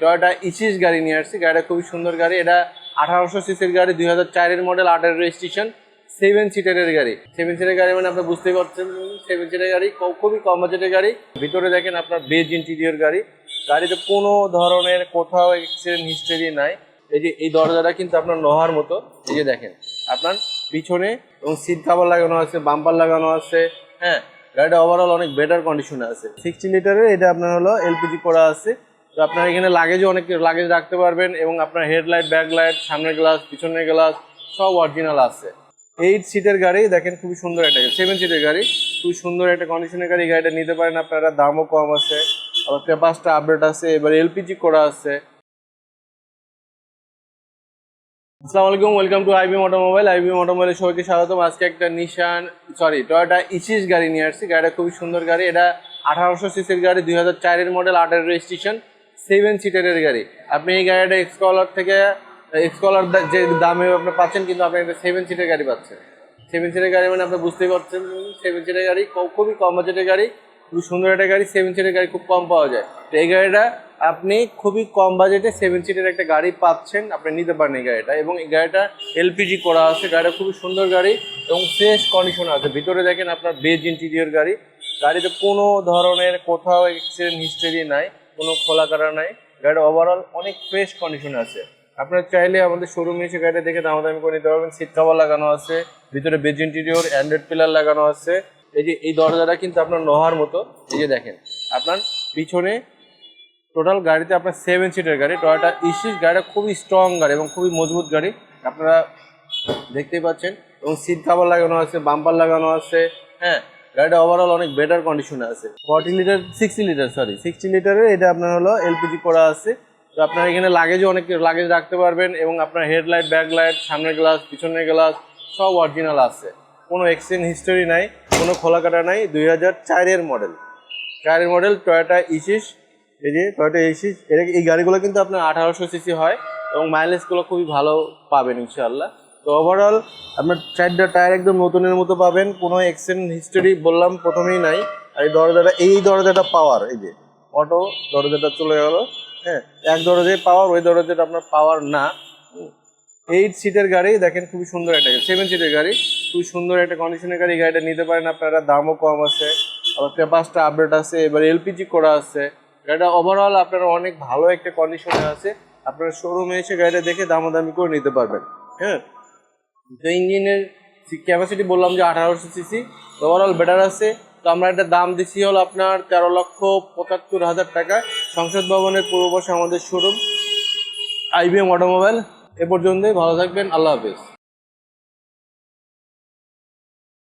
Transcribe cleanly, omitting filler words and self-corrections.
Toyota ইসিস গাড়ি নিয়ে আসছি। গাড়িটা খুবই সুন্দর গাড়ি। এটা 1800 সিসির গাড়ি, 2004-এর মডেল, 8-এর রেজিস্ট্রেশন, 7 সিটারের গাড়ি। 7 সিটারের গাড়ি মানে আপনি বুঝতেই পারছেন, 7 সিটারের গাড়ি, খুবই কম বাজেটের গাড়ি। ভিতরে দেখেন আপনার বেজ ইন্টেরিয়র গাড়ি। গাড়িতে কোনো ধরনের কোথাও অ্যাক্সিডেন্ট হিস্টরি নাই। এই যে এই দরজাটা কিন্তু আপনার লোহার মতো। এই যে দেখেন আপনার পিছনে এবং সিট কভার লাগানো আছে, বাম্পার লাগানো আছে। হ্যাঁ, গাড়িটা ওভারঅল অনেক বেটার কন্ডিশনে আছে। 60 লিটারের এটা আপনার হলো এলপিজি করা আছে। তো আপনার এখানে লাগেজও অনেক লাগেজ রাখতে পারবেন এবং আপনার হেডলাইট, ব্যাকলাইট, সামনের গ্লাস, পিছনের গ্লাস সব অরিজিনাল আছে। 8 সিটের গাড়ি দেখেন, খুবই সুন্দর একটা 7 সিটের গাড়ি, খুবই সুন্দর একটা কন্ডিশনের গাড়ি। গাড়িটা নিতে পারেন আপনারা, দামও কম আছে, আবার পেপারসটা আপডেট আছে, এবার এলপিজি করা আছে। আসসালামু আলাইকুম, welcome to IBM automobile. IBM অটোমোবাইলের সবাইকে স্বাগতম। আজকে একটা টয়োটা ইসিস গাড়ি নিয়ে আসছি। গাড়িটা খুবই সুন্দর গাড়ি। এটা 1800 সিসির গাড়ি, 2004-এর মডেল, 8-এর রেজিস্ট্রেশন, 7 সিটারের গাড়ি। আপনি এই গাড়িটা এক্সকলার যে দামে আপনি পাচ্ছেন, কিন্তু আপনি একটা 7 সিটের গাড়ি পাচ্ছেন। 7 সিটের গাড়ি মানে আপনি বুঝতেই পারছেন, 7 সিটের গাড়ি, খুবই কম বাজেটের গাড়ি, খুবই সুন্দর একটা গাড়ি। 7 সিটের গাড়ি খুব কম পাওয়া যায়। তো এই গাড়িটা আপনি খুবই কম বাজেটে 7 সিটের একটা গাড়ি পাচ্ছেন, আপনি নিতে পারেন এই গাড়িটা। এবং এই গাড়িটা এলপিজি করা আছে। গাড়িটা খুবই সুন্দর গাড়ি এবং ফ্রেশ কন্ডিশন আছে। ভিতরে দেখেন আপনার বেজ ইন্টেরিয়র গাড়ি। গাড়িতে কোনো ধরনের কোথাও অ্যাক্সিডেন্ট হিস্টরি নাই, কোনো খোলা কাটা নাই। গাড়িটা ওভারঅল অনেক ফ্রেশ কন্ডিশনে আছে। আপনারা চাইলে আমাদের শোরুমে এসে গাড়িটা দেখে দামাদামি করে নিতে পারবেন। সিট কভার লাগানো আছে, ভিতরে বেজ ইন্টেরিয়র, অ্যান্ড্রয়েড পিলার লাগানো আছে। এই যে এই দরজাটা কিন্তু আপনার লোহার মতো। এই যে দেখেন আপনার পিছনে টোটাল গাড়িতে আপনার 7 সিটের গাড়ি, টয়োটা ইসিস। গাড়িটা খুবই স্ট্রং গাড়ি এবং খুবই মজবুত গাড়ি, আপনারা দেখতেই পাচ্ছেন। এবং সিট কভার লাগানো আছে, বাম্পার লাগানো আছে। হ্যাঁ, গাড়িটা ওভারঅল অনেক বেটার কন্ডিশনে আছে। 60 লিটারের এটা আপনার হলো এলপিজি করা আছে। তো আপনার এখানে লাগেজও অনেক লাগেজ রাখতে পারবেন এবং আপনার হেডলাইট, ব্যাকলাইট, সামনের গ্লাস, পিছনের গ্লাস সব অরিজিনাল আছে। কোনো এক্সচেঞ্জ হিস্টোরি নাই, কোনো খোলা কাটা নাই। 2004-এর মডেল, টয়োটা ইসিস। এই যে টয়োটা ইসিস, এই গাড়িগুলো কিন্তু আপনার 1800 সিসি হয় এবং মাইলেজগুলো খুবই ভালো পাবেন ইনশাআল্লাহ। তো ওভারঅল আপনার 4টা টায়ার একদম নতুনের মতো পাবেন, কোনো এক্সচেঞ্জ হিস্টোরি বললাম প্রথমেই নাই। আর এই দরজাটা পাওয়ার, এই যে অটো দরজাটা চলে গেল। হ্যাঁ, এক দরজায় পাওয়ার, ওই দরজাটা আপনার পাওয়ার না। 8 সিটের গাড়ি দেখেন, খুবই সুন্দর একটা 7 সিটের গাড়ি, খুবই সুন্দর একটা কন্ডিশনের গাড়ি। গাড়িটা নিতে পারেন আপনারা, দামও কম আছে, আবার পেপারসটা আপডেট আছে, এবার এলপিজি করা আছে। গাড়িটা ওভারঅল আপনারা অনেক ভালো একটা কন্ডিশনে আছে। আপনারা শোরুমে এসে গাড়িটা দেখে দামাদামি করে নিতে পারবেন। হ্যাঁ, তো ইঞ্জিনের ক্যাপাসিটি বললাম যে 1800 সিসি, ওভারঅল বেটার আছে। তো আমরা একটা দাম দিচ্ছি হলো আপনার 13,75,000 টাকা। সংসদ ভবনের পূর্ব পাশে আমাদের শোরুম আইবিএম অটোমোবাইল। এ পর্যন্তই, ভালো থাকবেন, আল্লাহ হাফেজ।